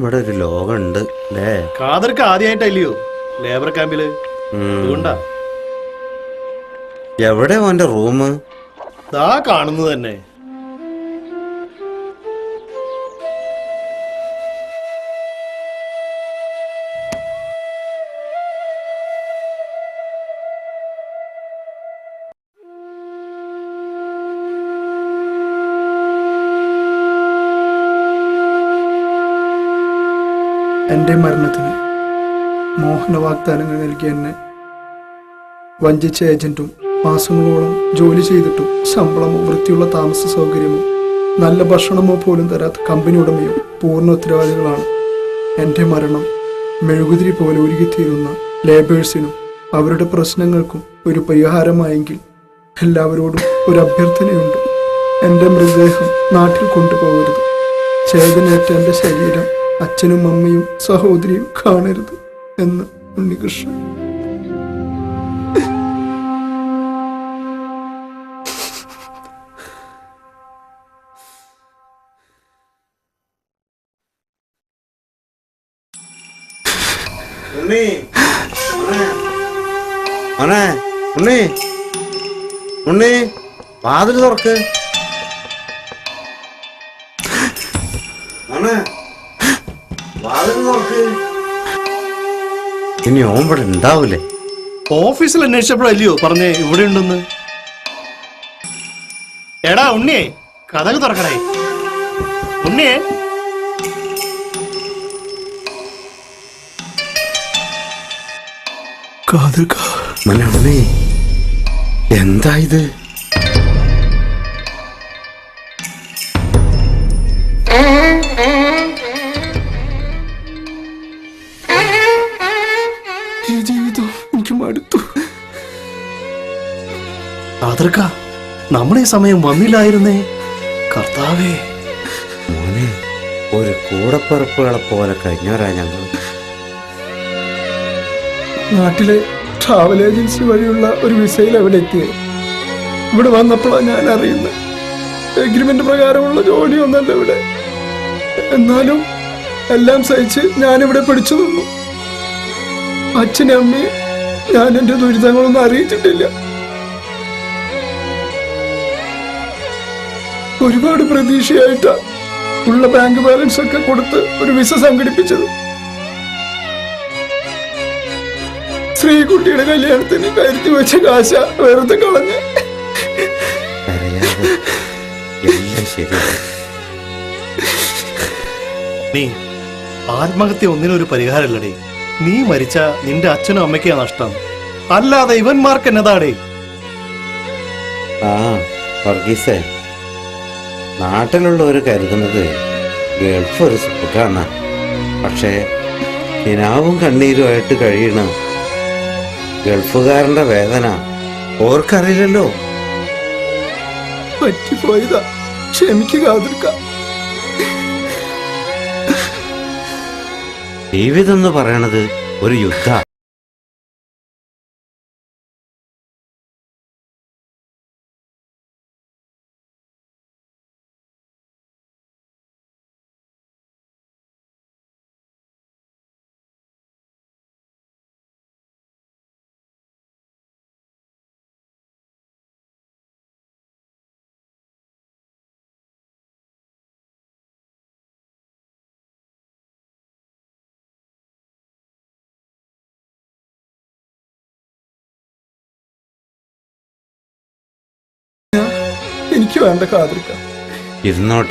ഇവിടെ ഒരു ലോകമുണ്ട് അല്ലേ? ഖാദർക്ക് ആദ്യമായിട്ടല്ലയോ ലേബർ ക്യാമ്പില്, അതുകൊണ്ടാ. എവിടെ ഓന്റെ റൂം? ദാ കാണുന്നത് തന്നെ. എൻ്റെ മരണത്തിന് മോഹന വാഗ്ദാനങ്ങൾ നൽകിയ എന്നെ വഞ്ചിച്ച ഏജന്റും മാസങ്ങളോളം ജോലി ചെയ്തിട്ടും ശമ്പളമോ വൃത്തിയുള്ള താമസ സൗകര്യമോ നല്ല ഭക്ഷണമോ പോലും തരാത്ത കമ്പനി ഉടമയും പൂർണ്ണ ഉത്തരവാദികളാണ്. എൻ്റെ മരണം മെഴുകുതിരി പോലെ ഉരുകിത്തീരുന്ന ലേബേഴ്സിനും അവരുടെ പ്രശ്നങ്ങൾക്കും ഒരു പരിഹാരമായെങ്കിൽ എല്ലാവരോടും ഒരു അഭ്യർത്ഥനയുണ്ട്. എൻ്റെ മൃതദേഹം നാട്ടിൽ കൊണ്ടുപോകരുത്. ചേതനേറ്റ എൻ്റെ ശരീരം അച്ഛനും അമ്മയും സഹോദരിയും കാണരുത് എന്ന് ഉണ്ണികൃഷ്ണൻ. ഉണ്ണി വാതിൽ തുറക്ക്. ഇനി ഓൻ ഇവിടെ ഉണ്ടാവൂലേ? ഓഫീസിൽ അന്വേഷിച്ചപ്പോഴല്ലയോ പറഞ്ഞേ ഇവിടെ ഉണ്ടെന്ന്. എടാ ഉണ്ണിയെ, കഥകൾ തുറക്കണേ. ഉണ്ണിയെ, ഉണ്ണി എന്താ ഇത്? ഈ ജീവിതം എനിക്ക് മടുത്തു. ഖാദർക്ക, നമ്മുടെ ഈ സമയം വന്നില്ലായിരുന്നേ. കർത്താവേ, മോനെ, ഒരു കൂടപ്പിറപ്പുകളെ പോലെ കഴിഞ്ഞവരാ ഞങ്ങൾ. നാട്ടിലെ ട്രാവൽ ഏജൻസി വഴിയുള്ള ഒരു വിസയിൽ അവിടെ എത്തിയത്. ഇവിടെ വന്നപ്പോഴാണ് ഞാൻ അറിയുന്നത് എഗ്രിമെന്റ് പ്രകാരമുള്ള ജോലിയൊന്നല്ല ഇവിടെ. എന്നാലും എല്ലാം സഹിച്ച് ഞാനിവിടെ പിടിച്ചു നിന്നു. അച്ഛനും അമ്മയെ ഞാൻ എൻ്റെ ദുരിതങ്ങളൊന്നും അറിയിച്ചിട്ടില്ല. ഒരുപാട് പ്രതീക്ഷയായിട്ടാ ഉള്ള ബാങ്ക് ബാലൻസ് ഒക്കെ കൊടുത്ത് ഒരു വിസ സംഘടിപ്പിച്ചത്. ശ്രീകുട്ടിയുടെ കല്യാണത്തിന് കരുതി വെച്ച കാശ വെറുതെ കളഞ്ഞ്. നീ ആത്മഹത്യ ഒന്നിനൊരു പരിഹാരമല്ലടേ. നീ മരിച്ച നിന്റെ അച്ഛനും അമ്മയ്ക്കാ നഷ്ടം, അല്ലാതെ ഇവന്മാർക്ക് എന്നതാടേ. ആ വർഗീസേ, നാട്ടിലുള്ളവർ കരുതുന്നത് ഗൾഫ് ഒരു സുഖാണ്. പക്ഷേ കിനാവും കണ്ണീരുമായിട്ട് കഴിയണ ഗൾഫുകാരന്റെ വേദന ഓർക്കറിയില്ലല്ലോ. പറ്റിപ്പോയതാ, ക്ഷമിക്കുക. ജീവിതം എന്ന് പറയണത് ഒരു യുദ്ധ. എനിക്ക് വേണ്ട ഖാദർക്ക. ഇരുന്നോട്ടെ.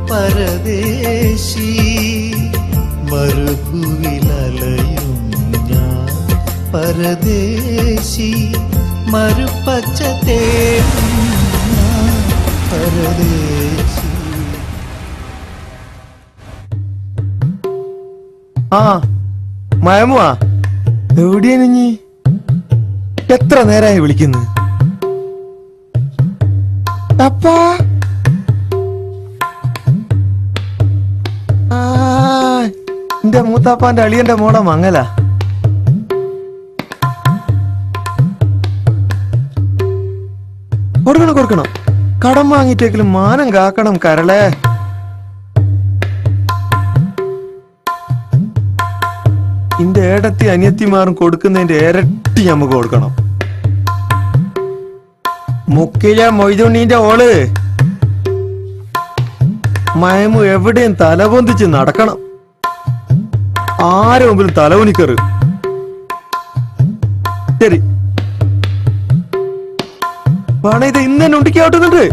പരദേശി മരുഭൂവിലലയും ഞാൻ, പരദേശി മരുപ്പച്ച തേടും ഞാൻ, പരദേശി ആ മയമുവാ എവിടെയാണ് നീ? എത്ര നേരായി വിളിക്കുന്നു? അപ്പാ എന്റെ മൂത്താപ്പാന്റെ അളിയന്റെ മോളെ മങ്ങല. കൊടുക്കണം കടം വാങ്ങിയിട്ടെങ്കിലും മാനം കാക്കണം കരളെ. ഇന്റെ ഏടത്തി അനിയത്തിമാരും കൊടുക്കുന്നതിന്റെ ഇരട്ടി നമുക്ക് കൊടുക്കണം. മുക്കിലെ മൊയ്തുണ്ണീന്റെ ഓള് മയമു എവിടെയും തലപൊന്തിച്ച് നടക്കണം. ആരെ മുമ്പിലും തലകുനിക്കറ്. ശരി പണം ഇത് ഇന്ന് തന്നെ ഉണ്ടിക്കാട്ടുന്നുണ്ട്.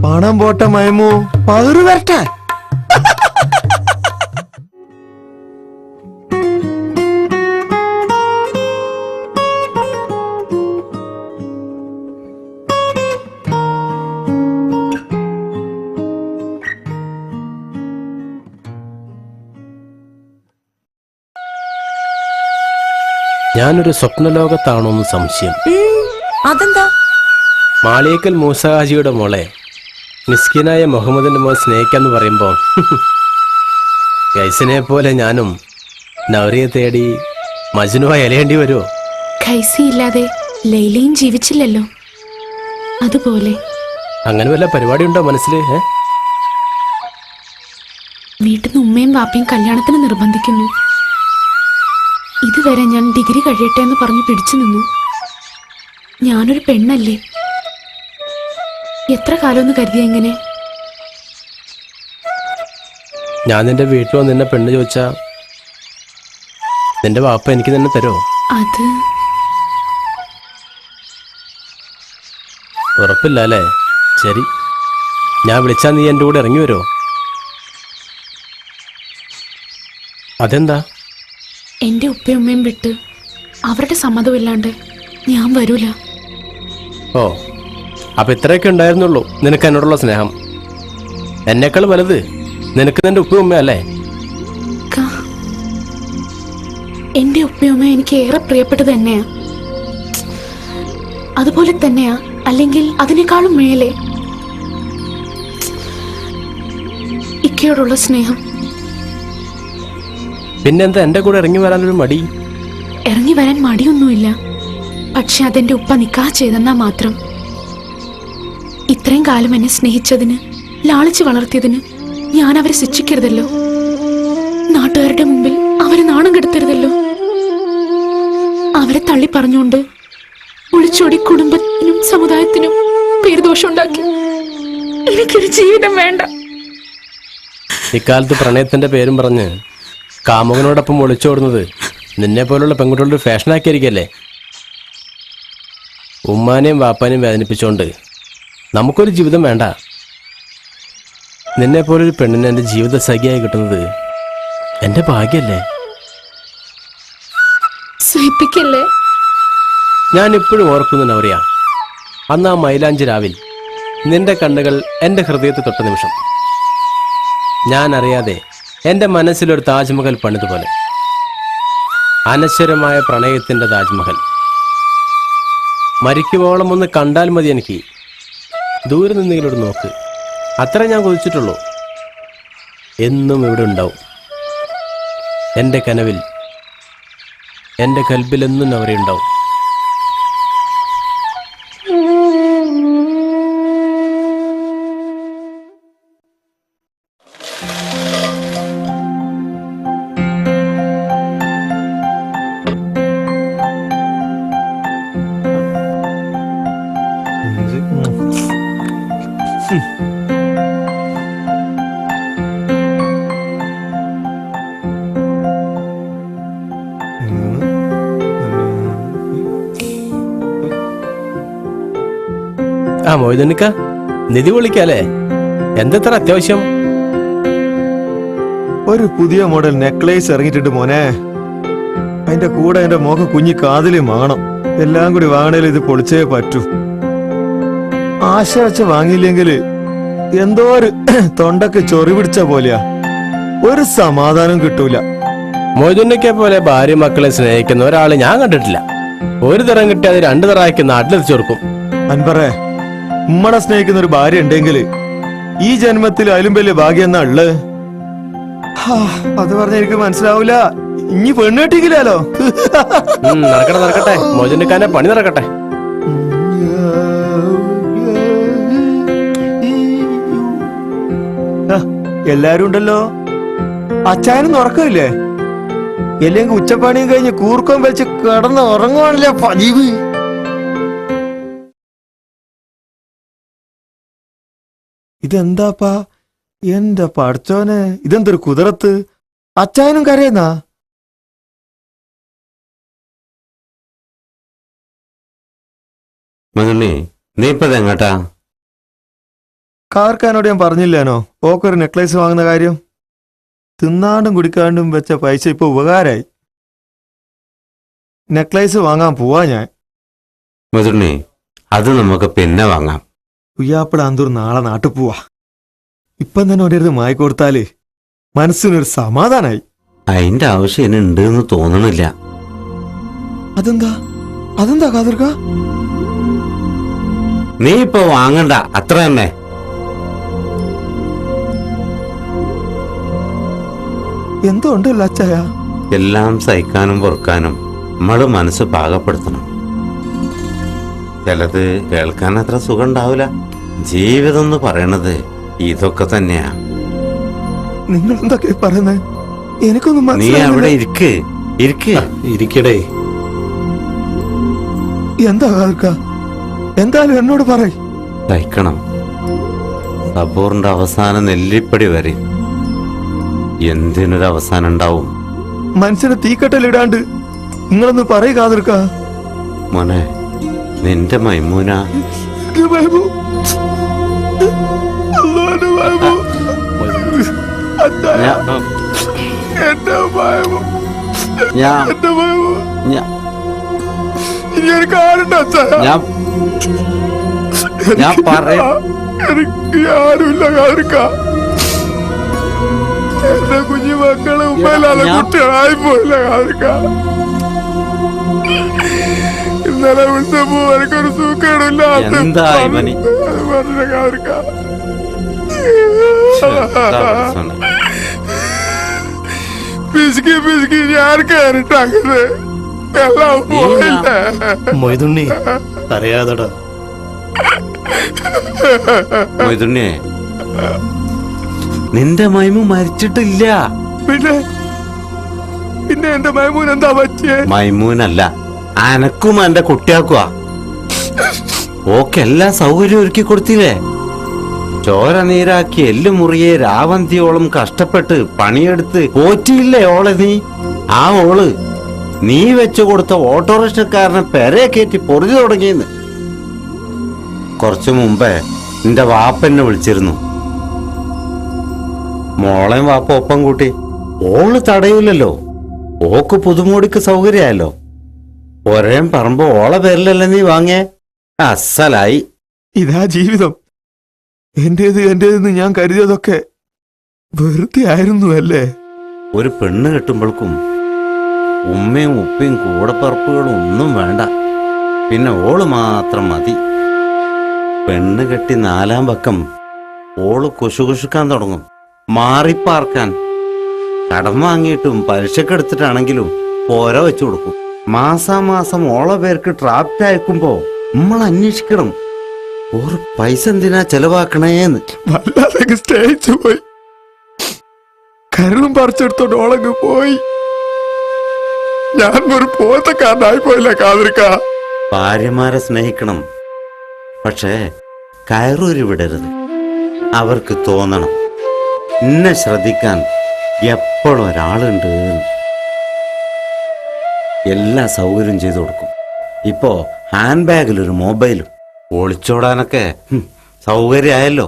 പണം പോട്ടെ മയമു, പകറ് വരട്ടെ. ഞാനൊരു സ്വപ്നലോകത്താണോന്ന് സംശയം. അതെന്താ? മാളിയേക്കൽ മൂസഹാജിയുടെ മോളെ മിസ്കിനായ മുഹമ്മദിന്റെ മോൾ സ്നേഹിക്കാന്ന് പറയുമ്പോ ഗൈസിനെ പോലെ ഞാനും നവറിയെ തേടി മജ്നുവായി അലയേണ്ടി വരുമോ? ഖൈസി ഇല്ലാതെ ലൈലയും ജീവിച്ചില്ലല്ലോ, അതുപോലെ. അങ്ങനെ വല്ല പരിപാടി ഉണ്ടോ മനസ്സിൽ? വീട്ടിൽ നിന്ന് ഉമ്മയും വാപ്പയും കല്യാണത്തിന് നിർബന്ധിക്കുന്നു. ഇതുവരെ ഞാൻ ഡിഗ്രി കഴിയട്ടെ എന്ന് പറഞ്ഞു പിടിച്ചു നിന്നു. ഞാനൊരു പെണ്ണല്ലേ, എത്ര കാലമൊന്ന് കരുതിയ എങ്ങനെ? ഞാൻ നിന്റെ വീട്ടിൽ വന്ന് നിന്നെ പെണ്ണ് ചോദിച്ചാ നിന്റെ വാപ്പ എനിക്ക് തന്നെ തരുമോ? അത് ഉറപ്പില്ല അല്ലേ? ശരി, ഞാൻ വിളിച്ചാൽ നീ എൻ്റെ കൂടെ ഇറങ്ങി വരുമോ? അതെന്താ? എന്റെ ഉപ്പയും ഉമ്മയും വിട്ട് അവരുടെ സമ്മതമില്ലാണ്ട് ഞാൻ വരൂല. ഓ, അപ്പൊ ഇത്രയൊക്കെ ഉണ്ടായിരുന്നുള്ളൂ നിനക്ക് എന്നോടുള്ള സ്നേഹം. എന്നേക്കാൾ വലുത് നിനക്ക് നിന്റെ ഉപ്പയും ഉമ്മയല്ലേ? എന്റെ ഉപ്പയും ഉമ്മയും എനിക്ക് ഏറെ പ്രിയപ്പെട്ടത് തന്നെയാ. അതുപോലെ തന്നെയാ, അല്ലെങ്കിൽ അതിനേക്കാളും മേലെ ഇക്കയോടുള്ള സ്നേഹം. പിന്നെന്താ എന്റെ കൂടെ ഇറങ്ങി വരാനൊരു മടി? ഇറങ്ങി വരാൻ മടിയൊന്നുമില്ല, പക്ഷെ അതെന്റെ ഉപ്പ നിക്കാഹ് ചെയ്തെന്നാ മാത്രം. ഇത്രയും കാലം എന്നെ സ്നേഹിച്ചതിന്, ലാളിച്ച് വളർത്തിയതിന് ഞാൻ അവരെ ശിക്ഷിക്കരുതല്ലോ. നാട്ടുകാരുടെ മുമ്പിൽ അവരെ നാണം കെടുത്തരുതല്ലോ. അവരെ തള്ളി പറഞ്ഞുകൊണ്ട് ഒളിച്ചോടി കുടുംബത്തിനും സമുദായത്തിനും പേരുദോഷം ഉണ്ടാക്കി. എനിക്കൊരു ജീവിതം വേണ്ട. ഇക്കാലത്ത് പ്രണയത്തിന്റെ പേരും പറഞ്ഞ് കാമുകനോടൊപ്പം ഒളിച്ചോടുന്നത് നിന്നെ പോലുള്ള പെൺകുട്ടികളുടെ ഫാഷനാക്കിയിരിക്കല്ലേ? ഉമ്മാനെയും വാപ്പാനെയും വേദനിപ്പിച്ചോണ്ട് നമുക്കൊരു ജീവിതം വേണ്ട. നിന്നെ പോലൊരു പെണ്ണിന് എൻ്റെ ജീവിത സഖിയായി കിട്ടുന്നത് എൻ്റെ ഭാഗ്യല്ലേ? സഹിപ്പിക്കല്ലേ? ഞാൻ ഇപ്പോഴും ഓർക്കുന്നു നവറിയ, അന്ന് ആ മൈലാഞ്ചി രാവിൽ നിന്റെ കണ്ണുകൾ എൻ്റെ ഹൃദയത്തെ തൊട്ട നിമിഷം ഞാൻ അറിയാതെ എൻ്റെ മനസ്സിലൊരു താജ്മഹൽ പണിതുപോലെ. അനശ്വരമായ പ്രണയത്തിൻ്റെ താജ്മഹൽ. മരിക്കുവോളം ഒന്ന് കണ്ടാൽ മതി എനിക്ക്. ദൂരെ നിന്നെങ്കിലൊരു നോക്ക്, അത്ര ഞാൻ കൊതിച്ചിട്ടുള്ളൂ. എന്നും ഇവിടെ ഉണ്ടാവും എൻ്റെ കനവിൽ, എൻ്റെ കൽബിലെന്നും അവരുണ്ടാവും. ആ മൊയ്തുണ്ണിക്ക, നിധി വിളിക്കാല്ലേ? എന്തത്ര അത്യാവശ്യം? ഒരു പുതിയ മോഡൽ നെക്ലേസ് ഇറങ്ങിയിട്ടുണ്ട് മോനെ. അതിന്റെ കൂടെ എന്റെ മോക്ക് കുഞ്ഞി കാതിലും വാങ്ങണം. എല്ലാം കൂടി വാങ്ങണേൽ ഇത് പൊളിച്ചേ പറ്റൂ. ആശ വെച്ച് വാങ്ങിയില്ലെങ്കിൽ എന്തോ ഒരു തൊണ്ടക്ക് ചൊറി പിടിച്ച പോലെയാ. ഒരു സമാധാനം കിട്ടൂല. മൊയ്തുണ്ണിക്കെ പോലെ ഭാര്യ മക്കളെ സ്നേഹിക്കുന്ന ഒരാളെ ഞാൻ കണ്ടിട്ടില്ല. ഒരു തരം കിട്ടിയാൽ അത് രണ്ടു തറാക്കി നാട്ടിലെത്തിച്ചു കൊടുക്കും. അൻപറേ, ഉമ്മടെ സ്നേഹിക്കുന്ന ഒരു ഭാര്യ ഉണ്ടെങ്കിൽ ഈ ജന്മത്തിൽ അതിലും വലിയ ഭാഗ്യം എന്നാ ഉള്ളത്. അത് പറഞ്ഞ എനിക്ക് മനസ്സിലാവൂല. ഇനി പെണ്ണ് കെട്ടിക്കില്ലാലോ. നടക്കട്ടെ നടക്കട്ടെ, മൊയ്തുണ്ണിക്കാന്റെ പണി നടക്കട്ടെ. എല്ലാരും ഉണ്ടല്ലോ. അച്ചായനും ഉറക്കമില്ലേ? അല്ലെങ്കിൽ ഉച്ചപ്പണിയും കഴിഞ്ഞ് കൂർക്കം വെച്ച് കിടന്ന് ഉറങ്ങുവാണല്ലേ പതിവ്. ഇതെന്താപ്പാ എന്റെ പഠിച്ചോനെ, ഇതെന്തൊരു കുതിരത്ത്. അച്ചായനും കരയുന്നാ? മകനെ, നീ ഇപ്പത് എങ്ങോട്ടാ? കാർക്കാനോട് ഞാൻ പറഞ്ഞില്ലേനോ ഓക്കൊരു നെക്ലേസ് വാങ്ങുന്ന കാര്യം? തിന്നാണ്ടും കുടിക്കാണ്ടും വെച്ച പൈസ ഇപ്പൊ ഉപകാരായി. നെക്ലേസ് വാങ്ങാൻ പോവാ ഞാൻ. മധുണ്ണി, അത് നമുക്ക് പിന്നെ വാങ്ങാം. ഉയ്യാപ്പിള അന്തൂർ നാളെ നാട്ടിൽ പോവാ. ഇപ്പം തന്നെ ഒരിടത്ത് മായിക്കൊടുത്താല് മനസ്സിനൊരു സമാധാനായി. അതിന്റെ ആവശ്യം ഇനി ഉണ്ട് എന്ന് തോന്നണില്ല. അതെന്താ അതെന്താ കാതിർക്ക? നീ ഇപ്പൊ വാങ്ങണ്ട, അത്ര തന്നെ. എന്തോ ഉണ്ടല്ലോ അച്ചായ. എല്ലാം സഹിക്കാനും പൊറുക്കാനും നമ്മള് മനസ്സ് പാകപ്പെടുത്തണം. ചിലത് കേൾക്കാൻ അത്ര സുഖം ഉണ്ടാവില്ല. ജീവിതം എന്ന് പറയണത് ഇതൊക്കെ തന്നെയാ. നിങ്ങൾ എന്തൊക്കെ പറയുന്നത്? എനിക്കൊന്നും നീ അവിടെ മനസ്സിലായില്ല. ഇരിക്ക്. ഇരിക്കടേ. എന്താ കാതിർക്ക? എന്തായാലും എന്നോട് പറയ്. സഹിക്കണം. സബൂറിന്റെ അവസാനം നെല്ലിപ്പടി വരെ. എന്തിനൊരു അവസാനം ഉണ്ടാവും. മനസ്സിനെ തീക്കട്ടലിടാണ്ട് നിങ്ങളൊന്ന് പറയ് കാതിർക്ക. മോനെ, നിന്റെ മൈമൂന ഞാൻ പറയാം. എനിക്ക് ആരുമില്ല കാതിർക്ക. എന്റെ കുഞ്ഞു മക്കളെ ഉമ്മയില്ലാതെ കുട്ടികളായി പോയില്ല കാതിർക്ക. ഇന്നലെ വിളിച്ചപ്പോ എനിക്കൊരു സൂക്കേടില്ല. എന്താ ഇവന്? പറഞ്ഞ കാതിർക്ക. പിശുക്കി പിശുക്കി ഞാൻ കയറിട്ടാക്കുന്നത് എല്ലാം പോയില്ല. മൊയ്തുണ്ണി അറിയാതടാ. മൊയ്തുണ്ണിയെ, നിന്റെ മൈമു മരിച്ചിട്ടില്ല. പിന്നെ പിന്നെ എന്റെ മൈമൂൻ എന്താ പറ്റിയേ? മൈമൂനല്ല, അനക്കും എന്റെ കുട്ടിയാക്കുവാ. ഓക്കെ എല്ലാ സൗകര്യം ഒരുക്കി കൊടുത്തില്ലേ? ചോര നീരാക്കി എല്ലുമുറിയെ രാവന്തിയോളം കഷ്ടപ്പെട്ട് പണിയെടുത്ത് പോറ്റിയില്ലേ ഓളെ നീ? ആ ഓള് നീ വെച്ചു കൊടുത്ത ഓട്ടോറിക്ഷക്കാരനെ പെരെ കയറ്റി പൊറുതി തുടങ്ങിയെന്ന്. കുറച്ചു മുമ്പേ നിന്റെ വാപ്പന്നെ വിളിച്ചിരുന്നു. മോളെയും വാപ്പ ഒപ്പം കൂട്ടി. ഓള് തടയൂലല്ലോ. ഓക്ക് പുതുമോടിക്ക് സൗകര്യമല്ലോ. ഒരേ പറമ്പ് ഓളെ പേരിലല്ലേ നീ വാങ്ങിയേ? അസലായി. ഇതാ ജീവിതം. എന്റേതെന്ന് ഞാൻ കരുതിയതൊക്കെ വെറുതെ ആയിരുന്നു അല്ലേ? ഒരു പെണ്ണ് കെട്ടുമ്പോൾക്കും ഉമ്മയും ഉപ്പയും കൂടപ്പറപ്പുകളും ഒന്നും വേണ്ട. പിന്നെ ഓള് മാത്രം മതി. പെണ്ണ് കെട്ടി 4-ാം പക്കം ഓള് കുശുകുശുക്കാൻ തുടങ്ങും. മാറിപ്പാർക്കാൻ കടം വാങ്ങിയിട്ടും പലിശക്കെടുത്തിട്ടാണെങ്കിലും പോര വെച്ചു കൊടുക്കും. മാസാമാസം ഓളെ പേർക്ക് ഡ്രാഫ്റ്റ് അയക്കുമ്പോ നമ്മൾ അന്വേഷിക്കണം, ഒരു പൈസ എന്തിനാ ചെലവാക്കണേന്ന്. വല്ലാതെ സ്റ്റേജിച്ചു പോയി. കരളും പറിച്ചെടുത്തോണ്ട് ഓളങ്ങ് പോയി. ഞാൻ ഒരു പോത്തക്കാരനായി പോയില്ല കാതിർക്ക. ഭാര്യമാരെ സ്നേഹിക്കണം, പക്ഷേ കയറൂരി വിടരുത്. അവർക്ക് തോന്നണം എന്നെ ശ്രദ്ധിക്കാൻ എപ്പോഴും ഒരാളുണ്ട്. എല്ലാ സൗകര്യം ചെയ്തു കൊടുക്കും. ഇപ്പോ ഹാൻഡ് ബാഗിലൊരു മൊബൈലും. ഒളിച്ചോടാനൊക്കെ സൗകര്യമായല്ലോ.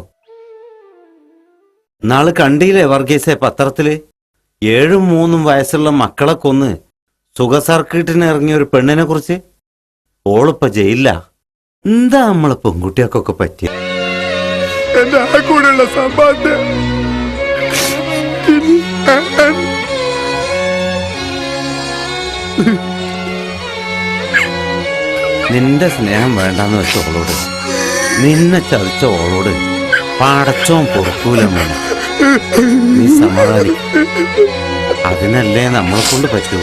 നാള് കണ്ടില്ലേ വർഗീസെ പത്രത്തില്? 7-3 വയസ്സുള്ള മക്കളെ കൊന്ന് സുഖ സർക്കിട്ടിന് ഇറങ്ങിയ ഒരു പെണ്ണിനെ കുറിച്ച്. ഓളിപ്പ ജയിലില്ല. എന്താ നമ്മളെ പെൺകുട്ടികൾക്കൊക്കെ പറ്റിയ? എന്റെ ആ കൂടെയുള്ള സമ്പാദ്യം നിന്റെ സ്നേഹം വേണ്ടാന്ന് വെച്ച ഓളോട്, നിന്നെ ചതിച്ച ഓളോട് പാടച്ചോൻ പൊറുക്കൂല മോനെ. നീ സമാധാനിക്കും. അതിനല്ലേ നമ്മളെ കൊണ്ട് പറ്റൂ.